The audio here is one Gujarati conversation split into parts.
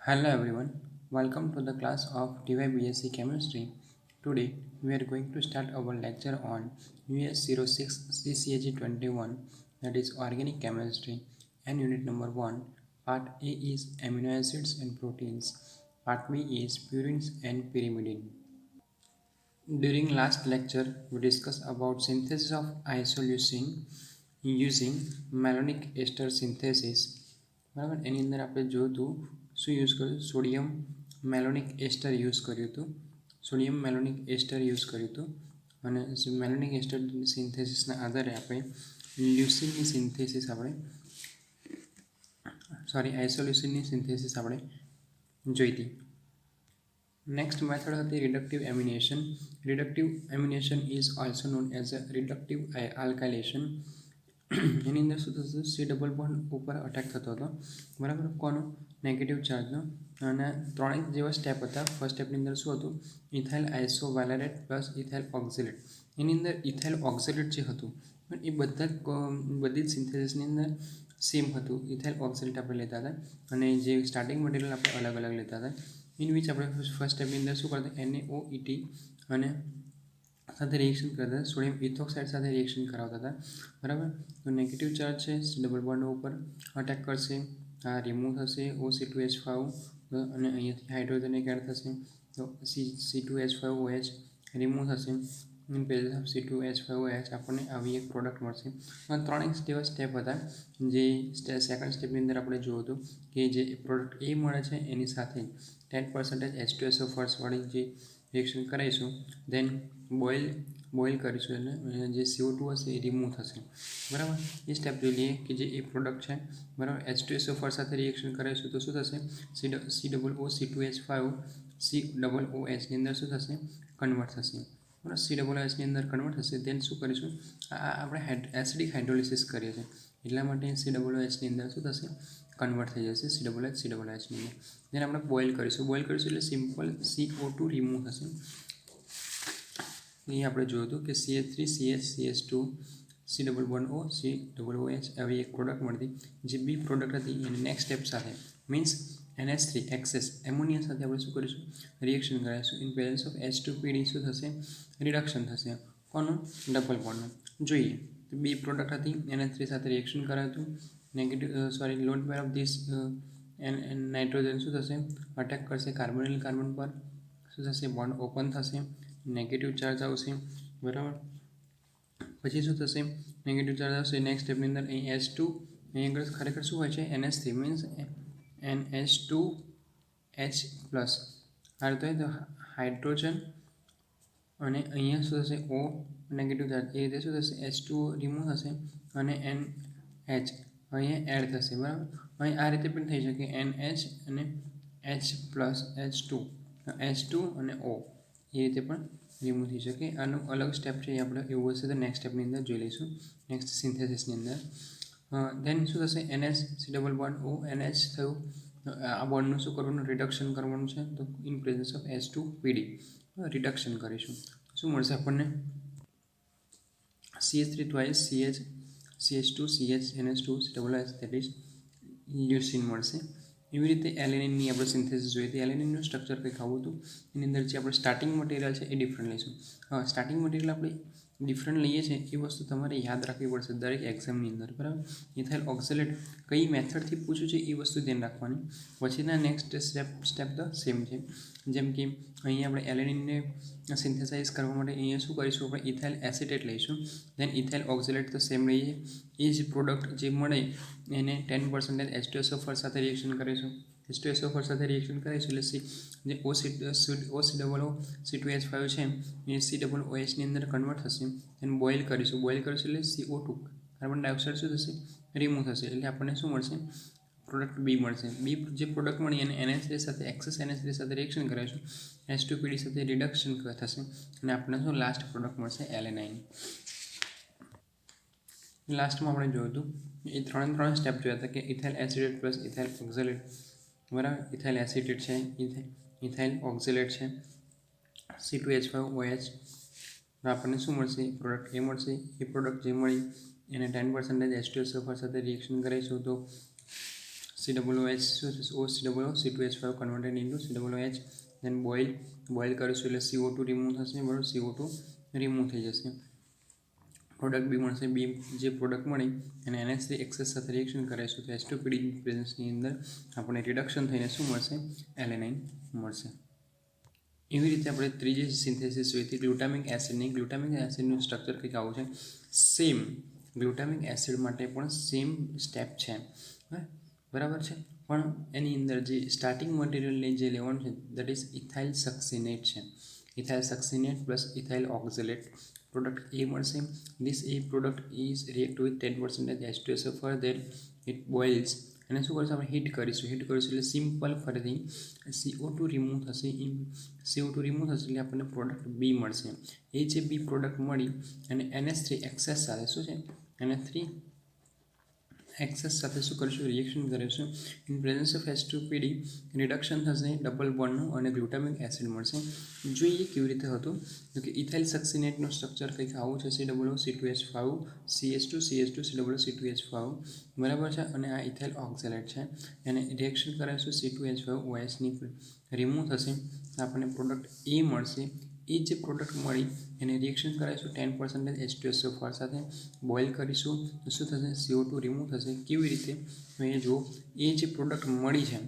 Hello everyone, welcome to the class of DY Chemistry. Today we are going to start our lecture on US06 CCAG 21, that is Organic Chemistry, and Unit number 1. Part A is Amino Acids and Proteins, Part B is Purines and Pyrimidine. During last lecture we discussed about synthesis of isoleucine using malonic ester synthesis. બરાબર એની અંદર આપણે જોયું હતું શું યુઝ કર્યું સોડિયમ મેલોનિક એસ્ટર યુઝ કર્યું હતું સોડિયમ મેલોનિક એસ્ટર યુઝ કર્યું હતું અને મેલોનિક એસ્ટર સિન્થેસિસના આધારે આપણે લ્યુસિનની સિન્થેસિસ આપણે આઇસોલ્યુસિનની સિન્થેસિસ આપણે જોઈ હતી. Next method હતી reductive amination. Reductive amination is also known as a reductive alkylation. એની અંદર શું થતું સી ડબલ બોન્ડ ઉપર અટેક થતો હતો બરાબર કોનો નેગેટિવ ચાર્જનો અને ત્રણેક જેવા સ્ટેપ હતા. ફર્સ્ટ સ્ટેપની અંદર શું હતું ઇથાઇલ આઇસોવેલેરેટ પ્લસ ઇથાઇલ ઓક્ઝેલેટ. એની અંદર ઇથાઇલ ઓક્ઝેલેટ જે હતું પણ એ બધી જ સિન્થેસિસની અંદર સેમ હતું. ઇથાઇલ ઓક્ઝેલેટ આપણે લેતા હતા અને જે સ્ટાર્ટિંગ મટીરિયલ આપણે અલગ અલગ લેતા હતા. ઇન વિચ આપણે ફર્સ્ટ સ્ટેપની અંદર શું કરતા NaOET અને સાથે રિએક્શન કરતા હતા સોડિયમ ઇથોક્સાઇડ સાથે રિએક્શન કરાવતા હતા બરાબર. તો નેગેટિવ ચાર્જ છે સી ડબલ બોન્ડ ઉપર અટેક કરશે, આ રિમૂવ થશે O2H5 અને અહીંયાથી હાઇડ્રોજન એક એડ થશે તો C2H5OH રિમૂવ થશે. ઇન પ્લેસ ઓફ C2H5OH આપણને આવી એક પ્રોડક્ટ મળશે. ત્રણેક જેવા સ્ટેપ હતા જે સેકન્ડ સ્ટેપની અંદર આપણે જોયું હતું કે જે પ્રોડક્ટ એ મળે છે એની સાથે 10% H2SO ફર્સ્ટવાળી જે રિએક્શન કરાવીશું દેન બોઇલ કરીશું અને જે CO2 હશે એ રિમૂવ થશે બરાબર. એ સ્ટેપ જોઈ લઈએ કે જે એ પ્રોડક્ટ છે બરાબર H2SO ફર્સ્ટ સાથે રિએક્શન કરાવીશું તો શું થશે C2H5 COOHની અંદર શું થશે કન્વર્ટ થશે બરાબર. COOHની અંદર કન્વર્ટ થશે દેન શું કરીશું આપણે એસિડિક હાઇડ્રોલિસિસ કરીએ છીએ એટલા માટે COOHની અંદર શું થશે કન્વર્ટ થઈ જશે COOHની અંદર. દેન આપણે બોઇલ કરીશું એટલે સિમ્પલ CO2 રિમૂવ થશે. અહીં આપણે જોયું હતું કે CH3CH2 C double bond O COOH આવી એક પ્રોડક્ટ મળતી જે બી પ્રોડક્ટ હતી એને નેક્સ્ટ સ્ટેપ સાથે મીન્સ NH3 એક્સેસ એમોનિયા સાથે આપણે શું કરીશું રિએક્શન કરાવીશું. ઇન પ્રેઝન્સ ઓફ H2PD શું થશે રિડક્શન થશે કોનું ડબલ બોન્ડનું. જોઈએ તો બી પ્રોડક્ટ હતી NH3 સાથે રિએક્શન કરાવ્યું lone pair of this nitrogen શું થશે અટેક કરશે કાર્બોનિલ કાર્બન પર શું થશે બોન્ડ ઓપન થશે નેગેટિવ ચાર્જ આવશે બરાબર. પછી શું થશે નેગેટિવ ચાર્જ આવશે નેક્સ્ટ સ્ટેપની અંદર અહીં H2 અહીં આગળ ખરેખર શું હોય છે NH3 મીન્સ NH2H પ્લસ આ રીતે તો હાઇડ્રોજન અને અહીંયા શું થશે O નેગેટિવ ચાર્જ એ રીતે શું થશે H2 રિમૂવ થશે અને NH અહીંયા એડ થશે બરાબર. અહીં આ રીતે પણ થઈ શકે NH અને H પ્લસ H2 અને O એ રીતે પણ રિમૂવ થઈ શકે. આનું અલગ સ્ટેપ છે એ આપણે એવું હશે તો નેક્સ્ટ સ્ટેપની અંદર જોઈ લઈશું નેક્સ્ટ સિન્થેસિસની અંદર. દેન શું થશે NH C double bond O NH થયું આ બોન્ડનું શું કરવાનું રિડક્શન કરવાનું છે તો in presence of H2PD reduction કરીશું શું મળશે આપણને CH3 twice CH2 CH NH2 COOH that is લ્યુસિન મળશે. એવી રીતે એલેનિનની આપણે સિન્થેસિસ જોઈએ તો એલેનિનનું સ્ટ્રક્ચર કંઈક આવું હતું. એની અંદર જે આપણે સ્ટાર્ટિંગ મટીરિયલ છે એ ડિફરન્ટ લઈશું. સ્ટાર્ટિંગ મટીરિયલ આપણે ડિફરન્ટ લઈએ છીએ એ વસ્તુ તમારે યાદ રાખવી પડશે દરેક એક્ઝામની અંદર બરાબર. ઇથાઇલ ઓક્ઝેલેટ કઈ મેથડથી પૂછ્યું છે એ વસ્તુ ધ્યાન રાખવાની. પછીના નેક્સ્ટ સ્ટેપ તો સેમ છે. જેમ કે અહીંયા આપણે એલેનિનને સિન્થેસાઇઝ કરવા માટે અહીંયા શું કરીશું આપણે ઇથાઇલ એસિટેટ લઈશું દેન ઇથાઇલ ઓક્ઝેલેટ તો સેમ લઈએ એ જ પ્રોડક્ટ જે મળે એને 10% H2SO સાથે રિએક્શન કરીશું. H2SO સાથે રિએક્શન કરીશું એટલે જે OCOO C2H5 છે એ COOHની અંદર કન્વર્ટ થશે એને બોઇલ કરીશું એટલે CO2 કાર્બન ડાયોક્સાઇડ શું થશે રિમૂવ થશે એટલે આપણને શું મળશે પ્રોડક્ટ બી મળશે. બી જે પ્રોડક્ટ મળી એને NH3 સાથે એક્સેસ NH3 સાથે રિએક્શન કરાવીશું H2PD સાથે રિડક્શન થશે અને આપણને શું લાસ્ટ પ્રોડક્ટ મળશે એલેનાઇન. લાસ્ટમાં આપણે જોયું હતું એ ત્રણ સ્ટેપ જોયા હતા કે ethyl acetate plus ethyl oxalate બરાબર. ઇથાઇલ એસિટેટ છે ઇથાઇલ ઓક્ઝેલેટ છે C2H5OH આપણને શું મળશે પ્રોડક્ટ એ મળશે. એ પ્રોડક્ટ જે મળી એને 10% H2SO સાથે રિએક્શન કરીશું તો COOH શું છે OCOO C2H5 converted into COOH. દેન બોઇલ કરીશું એટલે CO2 રિમૂવ થશે બરાબર, CO2 રિમૂવ થઈ જશે. પ્રોડક્ટ બી મળશે. બી જે પ્રોડક્ટ મળી અને NH3 એક્સેસ સાથે રિએક્શન કરાવીશું તો H2PD પ્રેઝન્સની અંદર આપણને રિડક્શન થઈને શું મળશે એલેનાઇન મળશે. એવી રીતે આપણે ત્રીજી સિન્થેસિસ જોઈ હતી ગ્લુટામિક એસિડની. ગ્લુટામિક એસિડનું સ્ટ્રક્ચર કંઈક આવું છે. સેમ ગ્લુટામિક એસિડ માટે પણ સેમ સ્ટેપ છે બરાબર છે, પણ એની અંદર જે સ્ટાર્ટિંગ મટીરિયલને જે લેવાનું છે દેટ ઇઝ ઇથાઇલ સક્સિનેટ છે. Ethyl succinate plus ethyl oxalate product એ મળશે. This A product is react with 10% H2SO4 then it boils અને શું કરીશું આપણે હીટ કરીશું એટલે સિમ્પલ ફરીથી CO2 રિમૂવ થશે. CO2 રિમૂવ થશે એટલે આપણને પ્રોડક્ટ બી મળશે. એ જે બી પ્રોડક્ટ મળી અને NH3 એક્સેસ સાથે શું છે NH3 એક્સેસ સાથે શું કરીશું રિએક્શન કરીશું. In presence of H2PD reduction થશે ડબલ બોન્ડનું અને ગ્લુટામિક એસિડ મળશે. જોઈએ કેવી રીતે હતું તો કે ઇથાઇલ સક્સિનેટનું સ્ટ્રક્ચર કંઈક આવું છે COO C2H5 CH2 CH2 COO C2H5 બરાબર છે, અને આ ઇથાઇલ ઓક્ઝેલેટ છે. એને રિએક્શન કરાવીશું C2H5 OHની રિમૂવ થશે આપણને પ્રોડક્ટ એ મળશે. એ જે પ્રોડક્ટ મળી એને રિએક્શન કરાવીશું 10% H2SO4 સાથે બોઇલ કરીશું તો શું થશે CO2 રિમૂવ થશે. કેવી રીતે તો એ જુઓ એ જે પ્રોડક્ટ મળી છે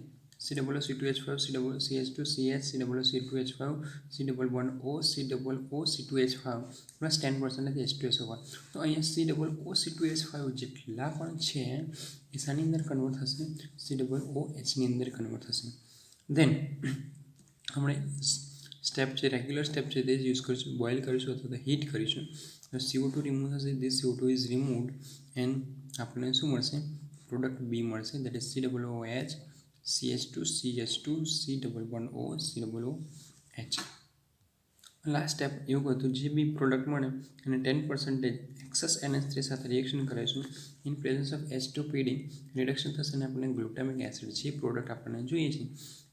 COO C2H5 COO CH2 CH COO C2H5 C11O COO C2H5 plus 10% H2SO4 તો અહીંયા COO C2H5 જેટલા પણ છે એ શાની અંદર કન્વર્ટ થશે COOHની અંદર કન્વર્ટ થશે. દેન આપણે સ્ટેપ છે રેગ્યુલર સ્ટેપ છે તે જ યુઝ કરીશું. બોઇલ કરીશું અથવા તો હીટ કરીશું તો CO2 રિમૂવ થશે. This CO2 is removed and આપણને શું મળશે પ્રોડક્ટ બી મળશે that is COOH CH2 CH2 C11O COOH. Last step એવું હતું જે બી પ્રોડક્ટ મળે અને 10% એક્સેસ NH3 સાથે રિએક્શન કરાવીશું. In presence of H2PD reduction થશે અને આપણને ગ્લુટામિક એસિડ જે પ્રોડક્ટ આપણને જોઈએ છે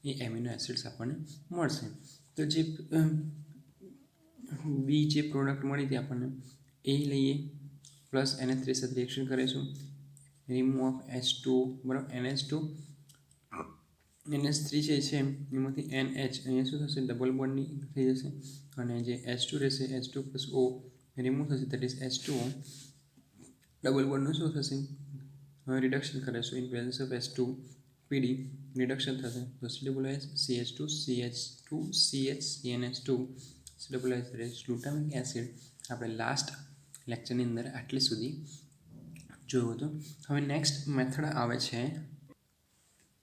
એ એમિનો એસિડ્સ આપણને મળશે. તો જે બી જે પ્રોડક્ટ મળી તે આપણને એ લઈએ પ્લસ NH3 સાથે રિએક્શન કરીશું રિમૂવ ઓફ H2 બરાબર NH3 જે છે એમાંથી NH અહીંયા શું થશે ડબલ બોન્ડની થઈ જશે અને જે H2 રહેશે H2 પ્લસ O રિમૂવ થશે દેટ ઇઝ H2O. ડબલ બોન્ડનું શું થશે રિડક્શન કરીશું in presence of H2PD reduction થશે તો COOH CH2 CH2 CH CNH2 COOH glutamic acid આપણે લાસ્ટ લેક્ચરની અંદર આટલી સુધી જોયું હતું. હવે નેક્સ્ટ મેથડ આવે છે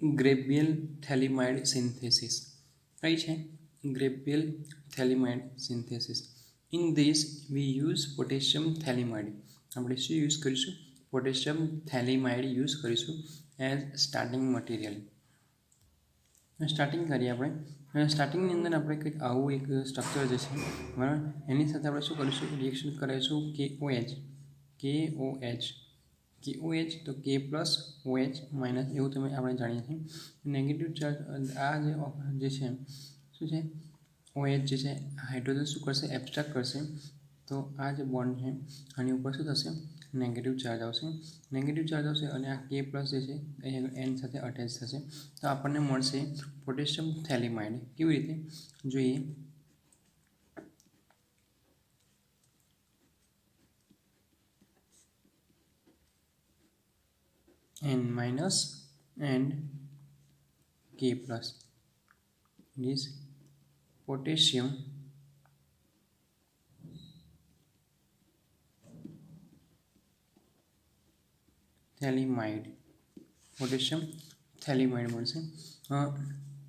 ગ્રેબિયલ થેલિમાઇડ સિન્થેસિસ. કઈ છે Gabriel phthalimide synthesis. In this we use potassium phthalimide. આપણે શું યુઝ કરીશું પોટેશિયમ થેલિમાઇડ યુઝ કરીશું એઝ સ્ટાર્ટિંગ મટીરિયલ. સ્ટાર્ટિંગ કરીએ આપણે સ્ટાર્ટિંગની અંદર આપણે કંઈક આવું એક સ્ટ્રક્ચર જે છે બરાબર એની સાથે આપણે શું કરીશું રિએક્શન કરીશું KOH તો K પ્લસ OH માઇનસ એવું તમે આપણે જાણીએ છીએ. નેગેટિવ ચાર્જ આ જે છે શું છે OH જે છે હાઇડ્રોજન શું કરશે એબ્સ્ટ્રેક્ટ કરશે તો આ જે બોન્ડ છે આની ઉપર શું થશે નેગેટિવ ચાર્જ આવશે અને આ K પ્લસ જે છે અહીંયા N સાથે અટેચ થશે તો આપણને મળશે પોટેશિયમ થેલિમાઇડ. કેવી રીતે જોઈએ N minus and K plus is potassium થેલિમાઇડ મળશે.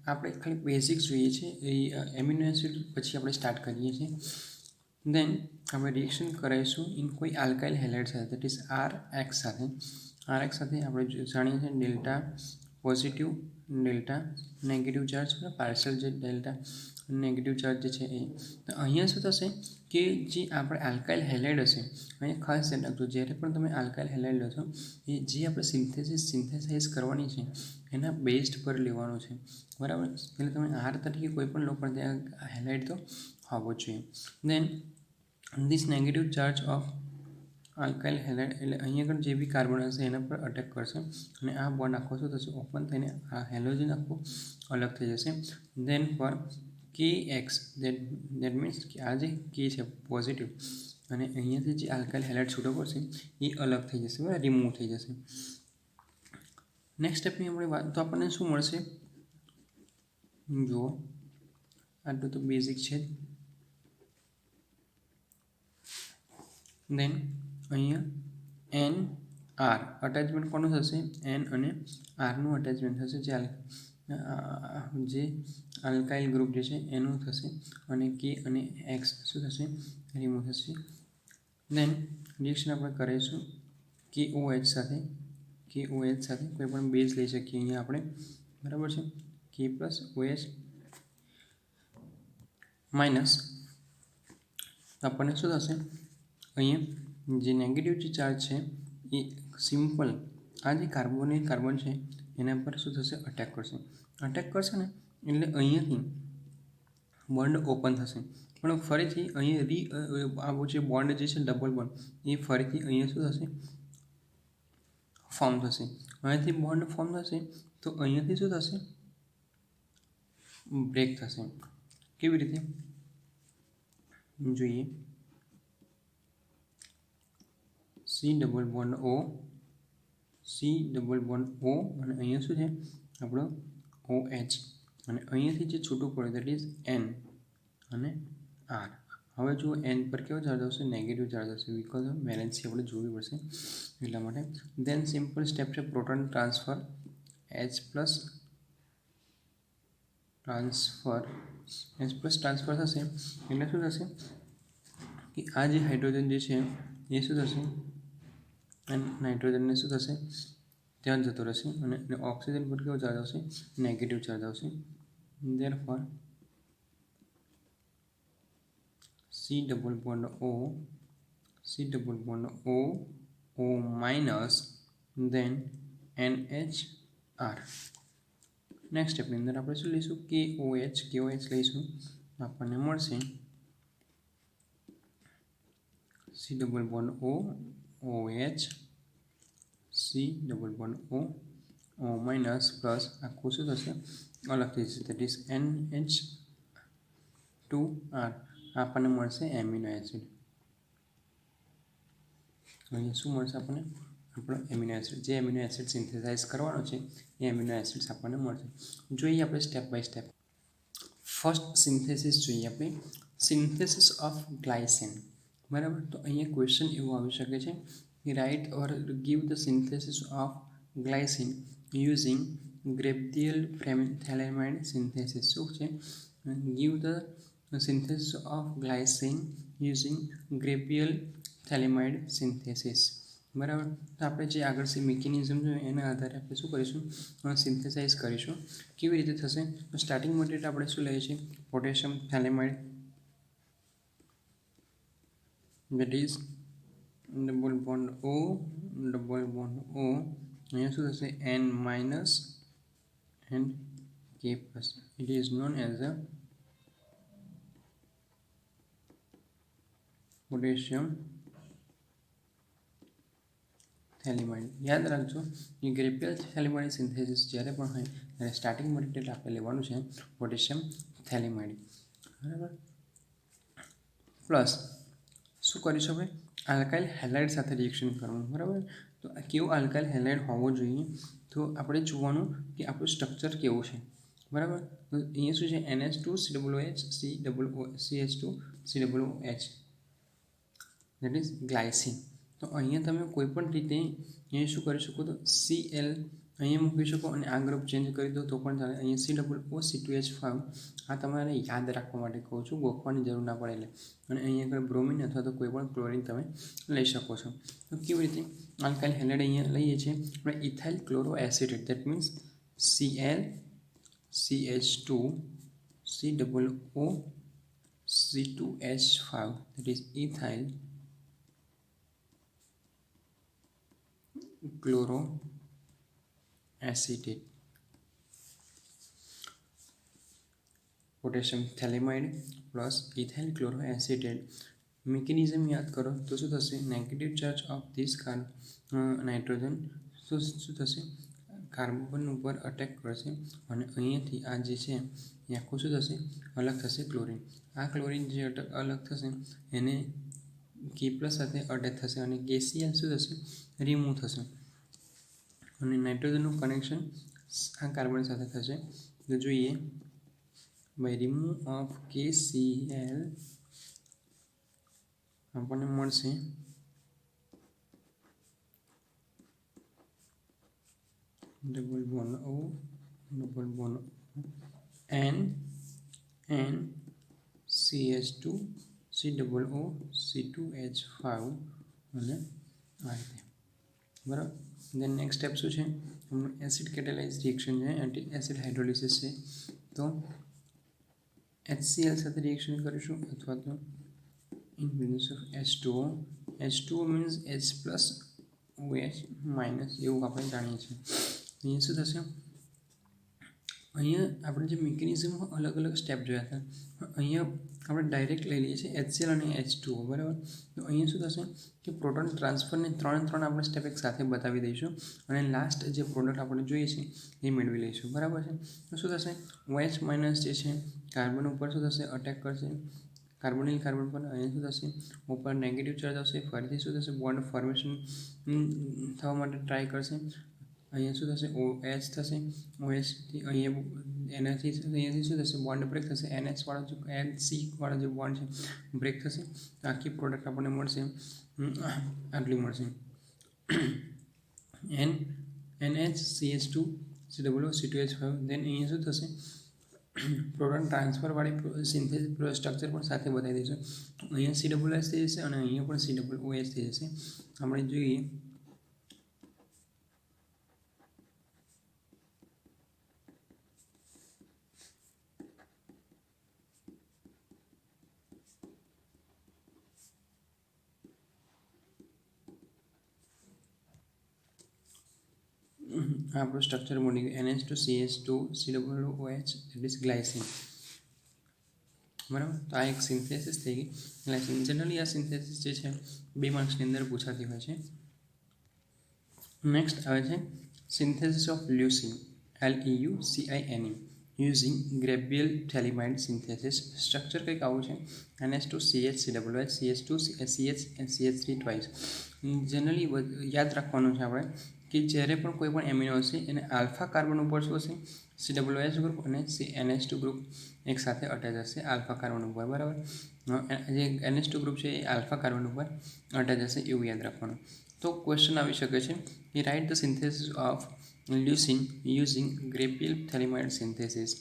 આપણે ખાલી બેઝિક્સ જોઈએ છે એ એમિનો એસિડ પછી આપણે સ્ટાર્ટ કરીએ છીએ. દેન આપણે રિએક્શન કરાવીશું ઇન કોઈ આલ્કાઇલ હેલાઇડ સાથે દેટ ઇઝ RX સાથે આપણે જાણીએ છીએ delta positive delta negative charge partial જે ડેલ્ટા નેગેટિવ ચાર્જ જે છે એ તો અહીંયા શું થશે કે જે આપણે આલ્કાઇલ હેલાઇડ હશે અહીંયા ખાસ ધ્યાન રાખજો જ્યારે પણ તમે આલ્કાઇલ હેલાઇડ લો છો એ જે આપણે સિન્થેસાઇઝ કરવાની છે એના બેઝડ પર લેવાનું છે બરાબર. એટલે તમે R તરીકે કોઈ પણ લો પણ ત્યાં હેલાઇડ તો હોવો જોઈએ. દેન this negative charge of alkyl halide એટલે અહીં આગળ જે બી કાર્બન હશે એના પર અટેક કરશે અને આ બોન્ડ આખો શું થશે ઓપન થઈને આ હેલોજન આખું અલગ થઈ જશે. ધેન ફોર કે એક્સ દેટ મીન્સ કે આ જે કે છે પોઝિટિવ અને અહીંયાથી જે આલ્કાઇલ હેલાઇડ છૂટો પડશે એ અલગ થઈ જશે, બરાબર, રિમૂવ થઈ જશે. નેક્સ્ટ સ્ટેપની આપણે વાત તો આપણને શું મળશે જુઓ, આટલું તો બેઝિક છે. દેન અહીંયા એન આર અટેચમેન્ટ કોનું થશે, એન અને આરનું અટેચમેન્ટ થશે જે આલ્કાઇલ ગ્રુપ જે છે એનું થશે અને કે અને એક્સ શું થશે રિમૂવ થશે. દેન રિએક્શન આપણે કરીશું કે ઓ એચ સાથે કોઈ પણ બેઝ લઈ શકીએ અહીંયા આપણે, બરાબર છે, કે પ્લસ ઓ એચ માઇનસ આપણને શું થશે અહીંયા જે નેગેટિવ જે ચાર્જ છે એ સિમ્પલ આ જે કાર્બન છે એના પર શું થશે અટેક કરશે ને એટલે અહીંયાથી બોન્ડ ઓપન થશે પણ ફરીથી અહીંયા આ જે બોન્ડ જે છે ડબલ બોન્ડ એ ફરીથી અહીંયા શું થશે ફોર્મ થશે. અહીંયાથી બોન્ડ ફોર્મ થશે તો અહીંયાથી શું થશે બ્રેક થશે. કેવી રીતે જોઈએ, સી ડબલ બોન્ડ ઓ અને અહીંયા શું છે આપણો ઓ એચ અને અહીંયાથી જે છૂટું પડે દેટ ઇઝ એન અને આર. હવે જો એન પર કેવો ચાર્જ આવશે નેગેટિવ ચાર્જ આવશે બીકોઝ ઓફ બેલેન્સથી આપણે જોવી પડશે એટલા માટે. દેન સિમ્પલ સ્ટેપ છે proton transfer H plus transfer થશે એટલે શું થશે કે આ જે હાઇડ્રોજન જે છે એ શું થશે અને નાઇટ્રોજનને શું થશે ત્યાં જતો રહેશે અને ઓક્સિજન પર કેવો ચાર્જ આવશે નેગેટિવ ચાર્જ આવશે. Therefore C double bond O minus then NHR. Next સ્ટેપની અંદર આપણે શું લઈશું KOH લઈશું, આપણને મળશે C double bond OH C double bond O minus plus આખું શું થશે અલગ થઈ જશે દેટ ઇઝ NH2R. આપણને મળશે એમિનો એસિડ. અહીંયા શું મળશે આપણને આપણો એમિનો એસિડ, જે એમિનો એસિડ સિન્થેસાઇઝ કરવાનો છે એ એમિનો એસિડ્સ આપણને મળશે. જોઈએ આપણે step by step. First synthesis જોઈએ આપણે, સિન્થેસિસ ઓફ ગ્લાયસિન, બરાબર. તો અહીંયા ક્વેશ્ચન એવો આવી શકે છે કે right or give the synthesis of glycine using Gabriel phthalimide synthesis. શું છે give the synthesis of glycine using Gabriel phthalimide synthesis, બરાબર. તો આપણે જે આગળ મિકેનિઝમ જોઈએ એના આધારે આપણે શું કરીશું સિન્થેસાઇઝ કરીશું. કેવી રીતે થશે તો સ્ટાર્ટિંગ મટીરિયલ આપણે શું લઈએ છીએ potassium phthalimide that is double bond O અહીંયા શું થશે N minus and K plus. It is known as a potassium થેલેમાઇડ. યાદ રાખજો એ ગ્રેબિયલ થેલેમાઇડ સિન્થેસિસ જ્યારે પણ હોય ત્યારે સ્ટાર્ટિંગ મટીરિયલ આપણે લેવાનું છે પોટેશિયમ થેલેમાઇડ, બરાબર. પ્લસ શું કરીશું આપણે આલ્કાઇલ હેલાઇડ સાથે રિએક્શન કરવાનું, બરાબર. તો આ કેવું આલ્કાઇલ હેલાઇડ હોવો જોઈએ તો આપણે જોવાનું કે આપણું સ્ટ્રક્ચર કેવું છે, બરાબર. તો અહીંયા શું છે NH2COOH દેટ ઇઝ ગ્લાયસિન. તો અહીંયા તમે કોઈ પણ રીતે અહીંયા શું કરી શકો તો Cl અહીંયા મૂકી શકો અને આ ગ્રુપ ચેન્જ કરી દો તો પણ ચાલે. અહીંયા COOC2H5 આ તમારે યાદ રાખવા માટે કહું છું, ગોખવાની જરૂર ના પડે એટલે. અને અહીંયા આગળ બ્રોમિન અથવા તો કોઈ પણ ક્લોરિન તમે લઈ શકો છો. તો કેવી રીતે આલ્કાઇલ હેલાઇડ અહીંયા લઈએ છીએ આપણે ethyl chloro acetate that means Cl CH2 COOC2H5 that is ethyl chloroacetate. Potassium thalamide plus ethyl chloroacetate mechanism યાદ કરો તો શું થશે, negative charge of this nitrogen શું થશે, કાર્બન ઉપર અટેક કરશે અને અહીંયાથી આ જે છે એ આખું શું થશે, અલગ થશે ક્લોરિન. આ ક્લોરિન જે અલગ થશે એને કે પ્લસ સાથે અટેચ થશે અને કેસીએલ શું થશે, રિમૂવ થશે અને નાઇટ્રોજનનું કનેક્શન આ કાર્બન સાથે થશે. તો જોઈએ બાય રિમૂવ ઓફ KCl આપણને મળશે double bond O double bond N CH2 COO C2H5 અને આ રીતે બરાબર. દેન નેક્સ્ટ સ્ટેપ શું છે, એસિડ કેટેલાઇઝ રિએક્શન છે, એસિડ હાઇડ્રોલિસિસ છે. તો HCl સાથે રિએક્શન કરીશું અથવા તો in presence of H2O. H2O means H plus OH minus એવું આપણે જાણીએ છીએ. અહીંયા શું થશે, અહીંયા આપણે જે મિકેનિઝમ અલગ અલગ સ્ટેપ જોયા હતા, અહીંયા આપણે ડાયરેક્ટ લઈ લઈએ છીએ HCl અને H2O બરાબર. તો અહીંયા શું થશે કે પ્રોટોન ટ્રાન્સફરને ત્રણ આપણે સ્ટેપ એક સાથે બતાવી દઈશું અને લાસ્ટ જે પ્રોડક્ટ આપણે જોઈએ છે એ મેળવી લઈશું બરાબર છે. તો શું થશે, OH માઇનસ જે છે કાર્બન ઉપર શું થશે, અટેક કરશે કાર્બોનિલ કાર્બન પર. અહીંયા શું થશે, ઉપર નેગેટિવ ચાર્જ આવશે, ફરીથી શું થશે, બોન્ડ ફોર્મેશન થવા માટે ટ્રાય કરશે. અહીંયા શું થશે, OH થશે, OHથી અહીંયાથી શું થશે, બોન્ડ બ્રેક થશે, NH વાળો જે NC વાળો જે બોન્ડ છે બ્રેક થશે. આખી પ્રોડક્ટ આપણને મળશે આટલી મળશે NH CH2 COO C2H5. દેન અહીંયા શું થશે, પ્રોટોન ટ્રાન્સફરવાળી સિન્થેસિસ સ્ટ્રક્ચર પણ સાથે બતાવી દઈશું. અહીંયા COOH થઈ જશે અને અહીંયા પણ COOH થઈ જશે. આપણે જોઈએ આપણું સ્ટ્રક્ચર બની ગયું NH2CH2 COOH it is glycine બરાબર. તો આ એક સિન્થેસિસ થઈ ગઈ ગ્લાયસિન. જનરલી આ સિન્થેસિસ જે છે 2 માર્ક્સની અંદર પૂછાતી હોય છે. નેક્સ્ટ આવે છે synthesis of leucine LEUCINE using Gabriel phthalimide synthesis. Structure કંઈક આવું છે NH2CH COOH CH3 twice. Generally યાદ રાખવાનું છે આપણે કે જ્યારે પણ કોઈ પણ એમિનો હશે એને આલ્ફા કાર્બન ઉપર શું હશે, COOH ગ્રુપ અને NH2 ગ્રુપ એક સાથે અટેચ હશે આલ્ફા કાર્બન ઉપર બરાબર. જે NH2 ગ્રુપ છે એ આલ્ફા કાર્બન ઉપર અટેચ હશે એવું યાદ રાખવાનું. તો ક્વેશ્ચન આવી શકે છે કે right the synthesis of leucine using Gabriel phthalimide synthesis.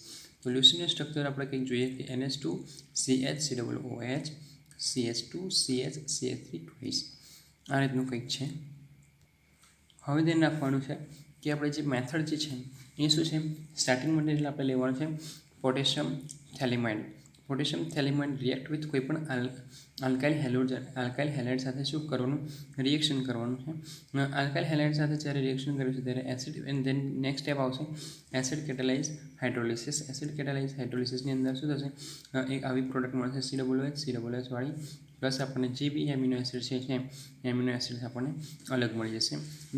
તો લ્યુસીનનું સ્ટ્રક્ચર આપણે કંઈક જોઈએ કે NH2CH COOH CH2CH CH3 twice આ રીતનું કંઈક છે. હવે ધ્યાન રાખવાનું છે કે આપણે જે મેથડ જે છે એ શું છે, સ્ટાર્ટિંગ મટીરિયલ આપણે લેવાનું છે પોટેશિયમ થેલિમાઇડ. પોટેશિયમ થેલિમાઇડ રિએક્ટ વિથ કોઈ પણ આલ્કાઇલ હેલાઇડ સાથે શું કરવાનું, રિએક્શન કરવાનું છે. આલ્કાઇલ હેલાઇડ સાથે જ્યારે રિએક્શન કરીશું ત્યારે acid and then next step આવશે એસિડ કેટેલાઇઝ હાઇડ્રોલિસિસ. એસિડ કેટેલાઇઝ હાઇડ્રોલિસિસની અંદર શું થશે, એક આવી પ્રોડક્ટ મળશે COOH વાળી પ્લસ આપણને જે બી એમિનો એસિડ છે એમિનો એસિડ આપણને અલગ મળી જશે.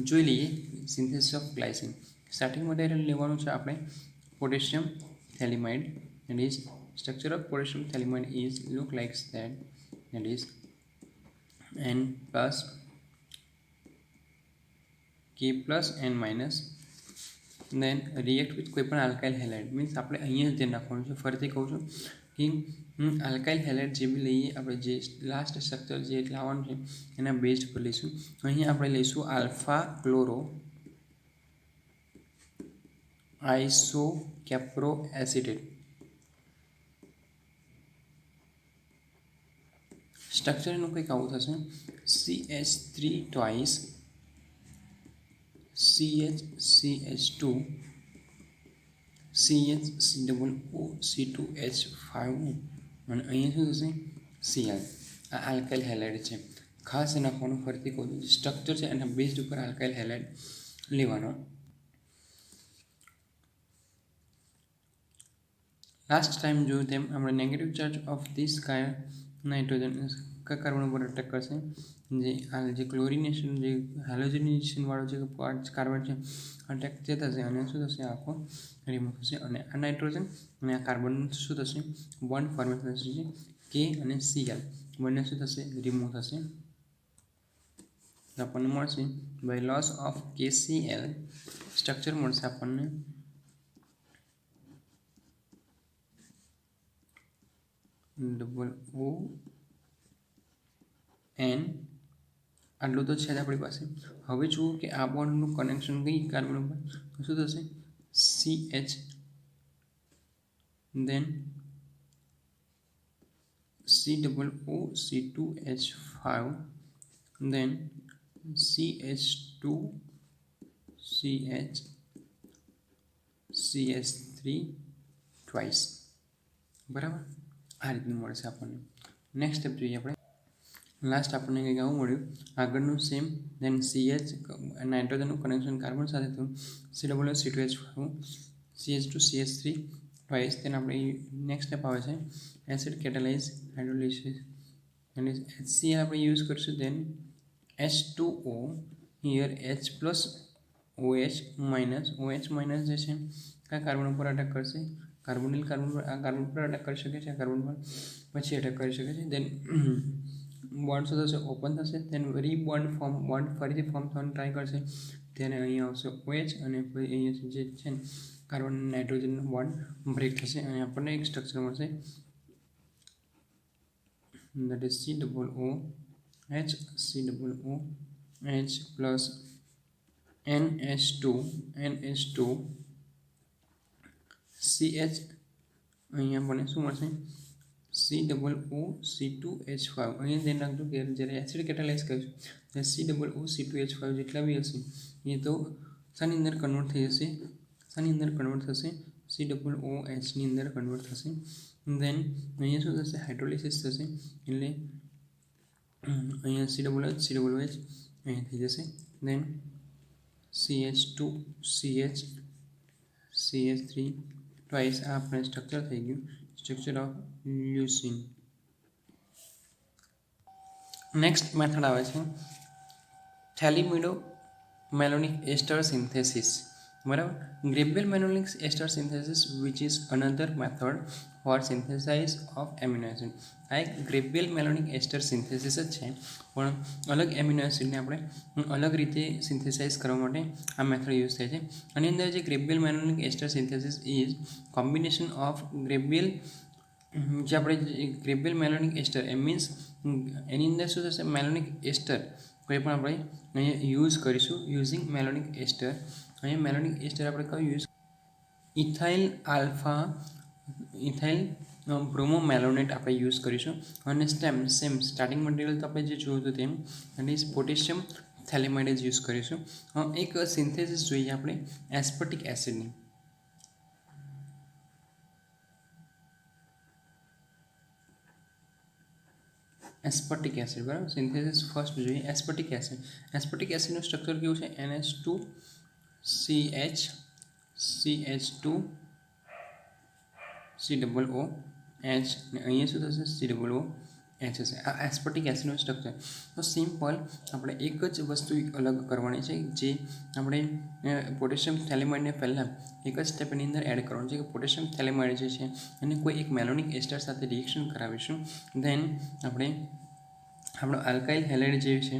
જોઈ લઈએ synthesis of glycine. Starting material લેવાનું છે આપણે potassium phthalimide. And is structure of potassium phthalimide is look like that, that is N plus K plus N minus then react with કોઈ પણ આલ્કાઇલ હેલાઇડ. મીન્સ આપણે અહીંયા જ ધ્યાન રાખવાનું છે. ફરીથી કહું છું કે આલ્કાઇલ હેલાઇડ જે બી લઈએ આપણે જે લાસ્ટ સ્ટ્રક્ચર જે લાવવાનું છે એના બેઝ પર લઈશું. અહીંયા આપણે લઈશું alpha chloro iso કેપ્રો acetate. Structure એનું કંઈક આવું થશે CH3 twice CH2 CHCOO C2H5 અને અહીંયા શું થશે Cl. આ આલ્કાઇલ હેલાઇડ છે. ખાસ એ નાખવાનું, ફરીથી કહું છું સ્ટ્રક્ચર છે એના બેઝડ ઉપર આલ્કાઇલ હેલાઇડ લેવાનો. લાસ્ટ ટાઈમ જોયું તેમ આપણે negative charge of this nitrogen क्या कार्बन पर अटैक करशे जे क्लोरिनेशन जे हेलोजनेशन वाळो जे कार्बन है अटैक जे थशे अने शुं थशे आखो रिमूव थशे अने आ नाइट्रोजन अने आ कार्बन शुं थशे बॉन्ड फॉर्मेशन थशे के अने Cl बने शुं थशे रिमूव थशे तो आपने मळशे by loss of KCl structure मळशे आपने ON आटलू तो है अपनी पास हवे जुओ कि आ बॉन्डनु कनेक्शन कई कार्बन पर तो शुं थशे CH then COO C2H5 then CH2CH CH3 twice बराबर आ रीतनु मळशे आपने नेक्स्ट स्टेप जोईए आपणे लास्ट आपने कंईक आवुं मळ्युं आगळनुं सेम देन CH नाइट्रोजननुं कनेक्शन कार्बन साथे थयुं COO CH2CH3 ट्वाइस देन आपणे नेक्स्ट स्टेप आवे छे acid catalyse hydrolysis and HCl આપણે યુઝ કરશું then H2O here H plus OH minus જે છે કયા કાર્બન ઉપર અટેક કરશે કાર્બોનિલ કાર્બન પર આ કાર્બન પર અટેક કરી શકે છે કાર્બન પર પછી અટેક કરી શકે છે દેન બોન્ડ શું થશે ઓપન થશે દેન રીબોન્ડ બોન્ડ ફરીથી ફોર્મ થવાનું ટ્રાય કરશે ત્યારે અહીંયા આવશે OH અને અહીંયા જે છે કાર્બન નાઇટ્રોજનનો બોન્ડ બ્રેક થશે અને આપણને એક સ્ટ્રક્ચર મળશે that is COOH plus NH2 CH અહીંયા બને શું મળશે COOC2H5 અહીંયા ધ્યાન રાખજો કે જ્યારે એસિડ કેટાલાઇઝ કરીશું ત્યારે COOC2H5 જેટલા બી હશે એ તો શાની અંદર કન્વર્ટ થઈ જશે શાની અંદર કન્વર્ટ થશે COOH ની અંદર કન્વર્ટ થશે देन अँ शू हाइड्रोलिसिस एट्ले अँ COOH अँ थी जैसे देन CH2 CH3 ट्वाइस आ अपने स्ट्रक्चर थी गयु structure of leucine next method आवे छे थैलिमिडो मेलोनिक एस्टर सिंथेसिस बराबर Gabriel malonic ester synthesis which is another method for synthesise of amino acid आ एक ग्रेबियल मेलोनिक एस्टर सिंथेसिस ज छे पण अलग एमिनो एसिड ने आपणे अलग रीते सिंथेसाइज करवा माटे आ मेथड यूज थाय छे आनी अंदर जे Gabriel malonic ester synthesis is combination of Gabriel जे આપણે ગ્રેબિયલ મેલોનિક એસ્ટર એ મીન્સ એની અંદર શું થશે મેલોનિક એસ્ટર કોઈ પણ આપણે અહીંયા યુઝ કરીશું યુઝિંગ મેલોનિક એસ્ટર અહીંયા મેલોનિક એસ્ટર આપણે કયું યુઝ ઇથાઇલ આલ્ફા ઇથાઇલ બ્રોમોમેલોનેટ આપણે યુઝ કરીશું અને સેમ સ્ટાર્ટિંગ મટીરિયલ તો આપણે જે જોયું હતું તેમ એટ ઇઝ પોટેશિયમ થેલેમાઇડ જ યુઝ કરીશું એક સિન્થેસિસ જોઈએ આપણે એસ્પર્ટિક એસિડની एस्पर्टिक एसिड बराबर सिंथेसिस फर्स्ट जो एस्पर्टिक एसिड स्ट्रक्चर क्यों है NH2 CH2 COOH अँ शू थे COOH हे आ एस्पर्टिक एसिड स्ट्रक्चर तो सिंपल अपने एक ज वस्तु अलग करवानी है जे अपने पोटेशियम थैलेमाइड ने पहला एक ज स्टेप अंदर एड करवानुं छे कि पोटेशियम थैलेमाइड जे छे एने कोई एक मेलोनिक एस्टर साथे रिएक्शन करावीशुं देन अपने આપણો આલ્કાઇલ હેલાઇડ જે છે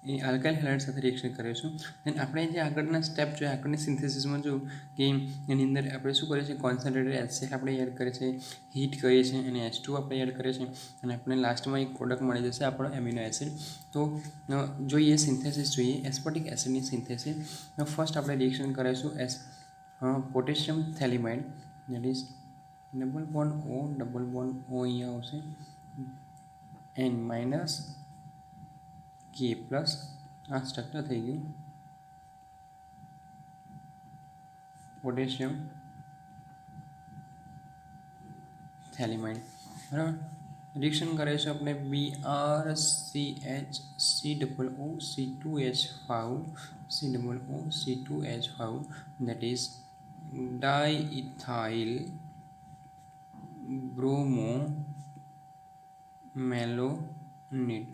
એ આલ્કાઇલ હેલાઇડ સાથે રિએક્શન કરીશું દેન આપણે જે આગળના સ્ટેપ જોઈએ આગળની સિન્થેસિસમાં જોયું કે એની અંદર આપણે શું કરીએ છીએ કોન્સન્ટ્રેટેડ HCl આપણે એડ કરીએ છીએ હીટ કરીએ છીએ અને H2 આપણે એડ કરીએ છીએ અને આપણે લાસ્ટમાં એક પ્રોડક્ટ મળી જશે આપણો એમિનો એસિડ તો જોઈએ સિન્થેસિસ જોઈએ એસ્પર્ટિક એસિડની સિન્થેસિસ ફર્સ્ટ આપણે રિએક્શન કરીશું potassium phthalimide that is double bond O અહીંયા આવશે N minus K plus आ स्ट्रक्चर थी गयु पोटेशियम थैलिमाइड बराबर रिएक्शन करे अपने BrCHCOOC2H5 that is diethyl bromo malonate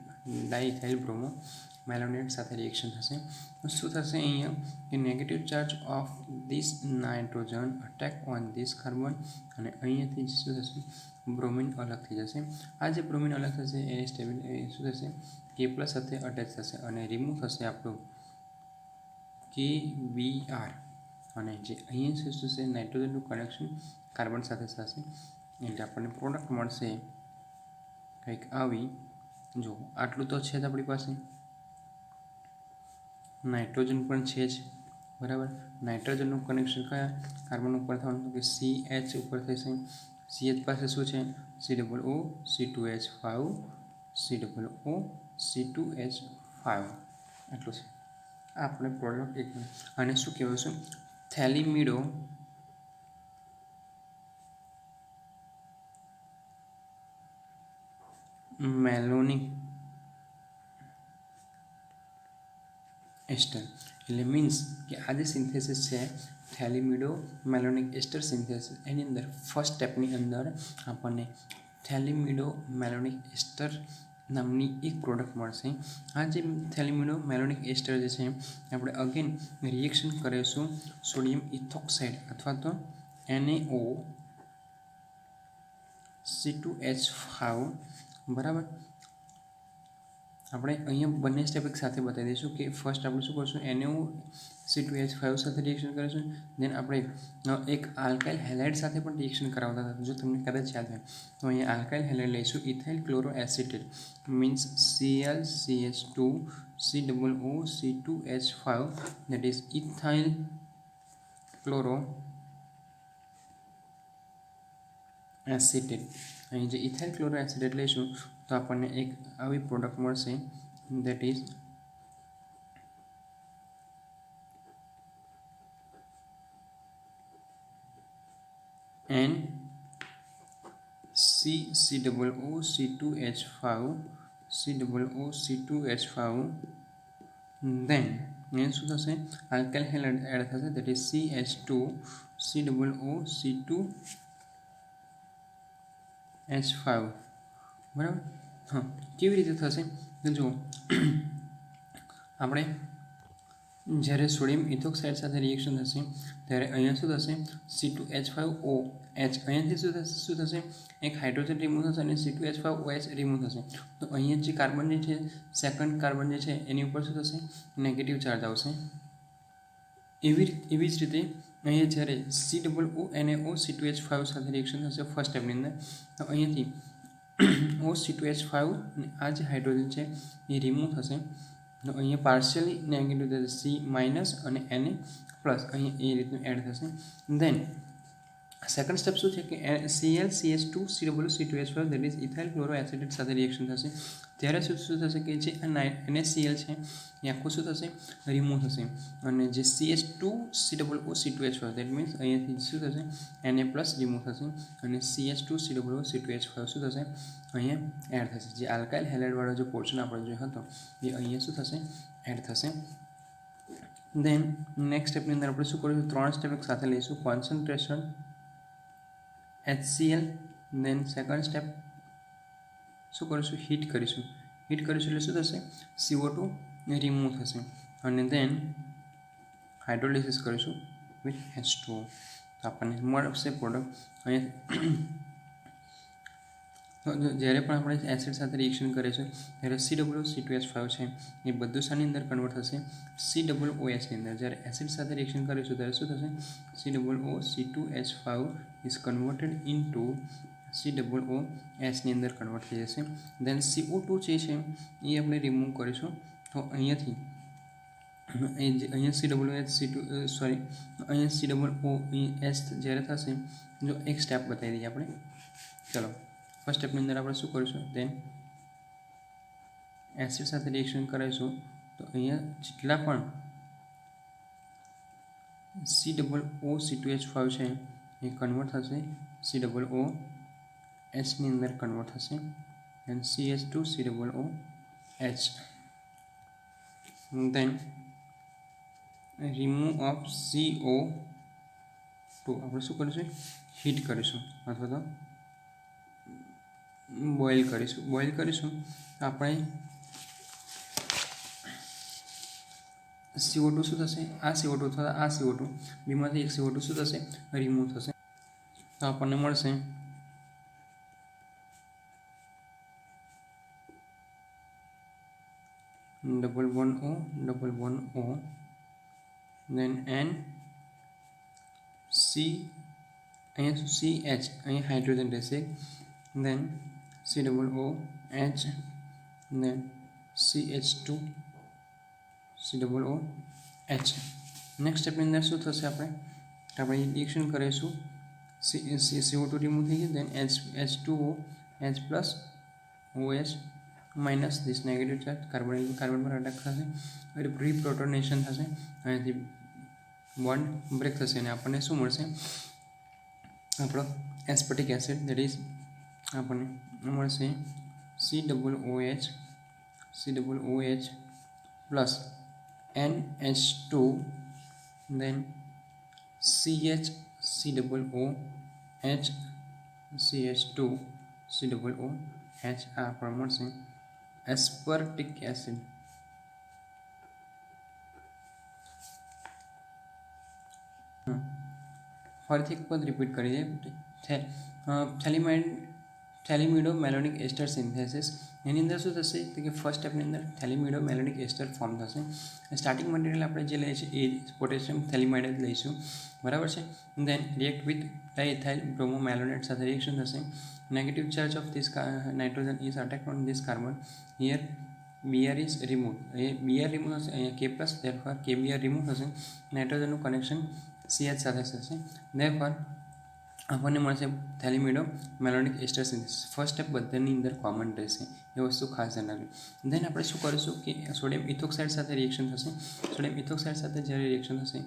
diethyl bromo malonate સાથે રિએક્શન થશે શું થશે અહીંયા કે negative charge of this nitrogen attack on this carbon અને અહીંયાથી શું થશે બ્રોમિન અલગ થઈ જશે આ જે બ્રોમિન અલગ થશે એ સ્ટેબિલ શું થશે કે પ્લસ સાથે અટેચ થશે અને રિમૂવ થશે આપણું KBr અને જે અહીંયા શું થશે નાઇટ્રોજનનું કનેક્શન કાર્બન સાથે થશે એટલે આપણને પ્રોડક્ટ મળશે કંઈક આવી જો આટલું તો છે જ આપણી પાસે નાઇટ્રોજન પણ છે જ બરાબર નાઇટ્રોજનનું કનેક્શન કયા કાર્બન ઉપર થવાનું કે CH ઉપર થશે CH પાસે શું છે COO C2H5 COO C2H5 એટલું છે આપણે પ્રોડક્ટ એક અને શું કહેવાય છે થેલિમિડો મેલોનિક એસ્ટર એટલે મીન્સ કે આ જે સિન્થેસિસ છે થેલિમિડો મેલોનિક એસ્ટર સિન્થેસિસ એની અંદર ફર્સ્ટ સ્ટેપની અંદર આપણને થેલિમિડો મેલોનિક એસ્ટર નામની એક પ્રોડક્ટ મળશે આ જે થેલિમિડો મેલોનિક એસ્ટર જે છે આપણે અગેન રિએક્શન કરીશું સોડિયમ ઇથોક્સાઇડ અથવા તો NaO C2H5 બરાબર આપણે અહીંયા બંને સ્ટેપ એક સાથે બતાવી દઈશું કે ફર્સ્ટ આપણે શું કરશું NaO C2H5 સાથે રિએક્શન કરીશું દેન આપણે એક આલ્કાઇલ હેલાઇડ સાથે પણ રિએક્શન કરાવતા હતા જો તમને કદાચ યાદ હોય તો અહીંયા આલ્કાઇલ હેલાઇડ લઈશું ethyl chloro acetate means ClCH2 COO C2H5 that is ethyl chloro acetate અહીં જે ઇથાઇલ ક્લોરો એસિટેટ લઈશું તો આપણને એક આવી પ્રોડક્ટ મળશે that is NCCOO C2H5 COO C2H5 then શું થશે આલ્કાઇલ હેલાઇડ એડ થશે that is CH2 COO C2H5 બરાબર હા કેવી રીતે થશે તો જુઓ આપણે જ્યારે સોડિયમ ઇથોક્સાઇડ સાથે રિએક્શન થશે ત્યારે અહીંયા શું થશે C2H5OH અહીંયાથી શું થશે એક હાઇડ્રોજન રિમૂવ થશે અને C2H5OH રિમૂવ થશે તો અહીંયા જે કાર્બન જે છે સેકન્ડ કાર્બન જે છે એની ઉપર શું થશે નેગેટિવ ચાર્જ આવશે એવી જ રીતે અહીંયા જ્યારે COO NaO C2H5 સાથે રિએક્શન થશે ફર્સ્ટ સ્ટેપની અંદર તો અહીંયાથી OC2H5 અને આ જે હાઇડ્રોજન છે એ રિમૂવ થશે તો અહીંયા પાર્શિયલી નેગેટિવ થશે C માઇનસ અને Na પ્લસ અહીંયા એ રીતનું એડ થશે દેન સેકન્ડ સ્ટેપ શું છે કે ClCH2 COO C2H5 that is ethyl chloro acetate સાથે રિએક્શન થશે ત્યારે શું થશે કે જે NaCl છે એ આખું શું થશે રિમૂવ થશે અને જે CH2 COO C2H5 that means અહીંયાથી શું થશે Na પ્લસ રિમૂવ થશે અને CH2 COO C2H5 શું થશે અહીંયા એડ થશે જે આલ્કાઇલ હેલાઇડવાળો જે પોર્શન આપણે જે હતો એ અહીંયા શું થશે એડ થશે દેન નેક્સ્ટ સ્ટેપની અંદર આપણે શું કરીશું ત્રણ સ્ટેપ એક સાથે લઈશું કોન્સન્ટ્રેશન HCl દેન સેકન્ડ સ્ટેપ શું કરીશું હીટ કરીશું એટલે શું થશે CO2 રિમૂવ થશે અને દેન હાઇડ્રોલિસિસ કરીશું વિથ H2O તો આપણને મળશે પ્રોડક્ટ અહીંયા જ્યારે પણ આપણે એસિડ સાથે રિએક્શન કરીશું ત્યારે COO C2H5 છે એ બધું શાની અંદર કન્વર્ટ થશે COOH ની અંદર જ્યારે એસિડ સાથે રિએક્શન કરીશું ત્યારે શું થશે COO C2H5 is converted into COOH ની અંદર કન્વર્ટ થઈ જશે દેન CO2 જે છે એ આપણે રિમૂવ કરીશું તો અહીંયાથી અહીંયા COOH C2 સોરી અહીંયા COOH જ્યારે થશે જો એક સ્ટેપ બતાવી દઈએ આપણે ચલો ફર્સ્ટ સ્ટેપની અંદર આપણે શું કરીશું દેન એસિડ સાથે રિએક્શન કરીશું તો અહીંયા જેટલા પણ COO C2H5 છે એ કન્વર્ટ થશે COOH ની અંદર કન્વર્ટ થશે and CH2 COOH then remove of CO2 આપણે શું કરીશું હીટ કરીશું અથવા તો બોઇલ કરીશું આપણે CO2 શું થશે, આ CO2 અથવા આ CO2 બેમાંથી એક CO2 શું થશે, રિમૂવ થશે. તો આપણને મળશે double bond O then N C અહીંયા CH અહીંયા હાઇડ્રોજન રહેશે then COO H then CH2 COO H. Next સ્ટેપની અંદર શું થશે, આપણે રિએક્શન કરીશું, CO2 રિમૂવ થઈ ગયું, then H2O H plus OH minus this negative charge carbon પર અટેક થશે, રીપ્રોટોનેશન થશે, અહીંયાથી બોન્ડ બ્રેક થશે અને આપણને શું મળશે, આપણો એસ્પર્ટિક એસિડ દેટ ઇઝ આપણને મળશે COOH plus NH2 then CH2 COOH આ આપણને મળશે એસ્પર્ટિક એસિડ. ફરીથી એક પદ રિપીટ કરીએ, થેલિમિડો મેલોનિક એસ્ટર સિન્થેસિસ. એની અંદર શું થશે કે ફર્સ્ટ સ્ટેપની અંદર થેલિમિડો મેલોનિક એસ્ટર ફોર્મ થશે. સ્ટાર્ટિંગ મટીરિયલ આપણે જે લઈએ છીએ એ પોટેશિયમ થેલિમાઇડ જ લઈશું, બરાબર છે. દેન રિએક્ટ વિથ ડાયઇથાઇલ બ્રોમો મેલોનેટ સાથે રિએક્શન થશે. Negative charge of this nitrogen is attack on this carbon. Here Br is removed. Br remove થશે, અહીંયા K plus, therefore KBr remove થશે, નાઇટ્રોજનનું કનેક્શન CH સાથે થશે, therefore આપણને મળશે થેલિમિડો મેલોનિક એસ્ટર સિન્થેસિસ. ફર્સ્ટ સ્ટેપ બધાની અંદર કોમન રહેશે, એ વસ્તુ ખાસ ધ્યાન રાખજો. દેન આપણે શું કરીશું કે સોડિયમ ઇથોક્સાઇડ સાથે રિએક્શન થશે. સોડિયમ ઇથોક્સાઇડ સાથે જ્યારે રિએક્શન થશે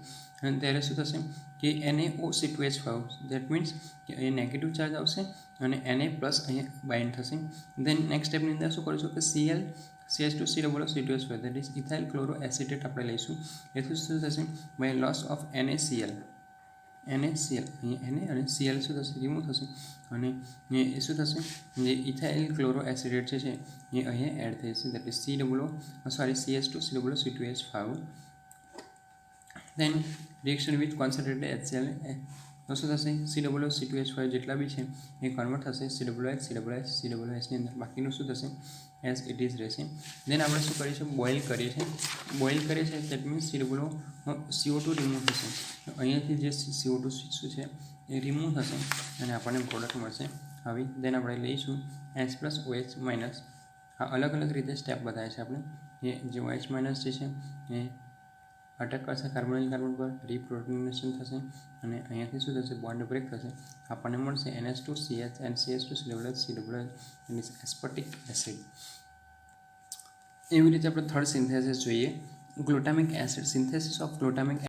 અને ત્યારે શું થશે કે NaOC2H5, દેટ મીન્સ કે અહીંયા નેગેટિવ ચાર્જ આવશે અને Na પ્લસ અહીંયા બાઇન્ડ થશે. દેન નેક્સ્ટ સ્ટેપની અંદર શું કરીશું કે CH2COO2H5 that is ethyl chloro acetate આપણે લઈશું. એથી શું થશે, બાય લોસ ઓફ NaCl અહીંયા Na અને Cl શું થશે, રિમૂવ થશે અને એ શું થશે, જે ઇથાઇલ ક્લોરો એસિડેટ છે એ અહીંયા એડ થઈ જશે, that is CH2COO2H5. Then reaction with concentrated HCl તો શું થશે, COO2H5 જેટલા બી છે એ કન્વર્ટ થશે COOHની અંદર, બાકીનું શું થશે એઝ ઇટ ઇઝ રહેશે. દેન આપણે શું કરીશું, બોઇલ કરીએ છીએ દેટ મીન્સ CO2 રિમૂવ થશે. અહીંયાથી જે CO2 શું છે એ રિમૂવ થશે અને આપણને પ્રોડક્ટ મળશે આવી. દેન આપણે લઈશું H પ્લસ OH માઇનસ. આ અલગ અલગ રીતે સ્ટેપ બતાવે છે આપણે, એ જે OH માઇનસ જે છે એ અટેક કરશે કાર્બન પર, રીપ્રોટોનેશન થશે અને અહીંયાથી શું થશે, બોન્ડ બ્રેક થશે, આપણને મળશે NH2CH and CH2COOH એસ્પર્ટિક એસિડ. એવી રીતે આપણે થર્ડ સિન્થેસિસ જોઈએ, glutamic acid. Synthesis of glutamic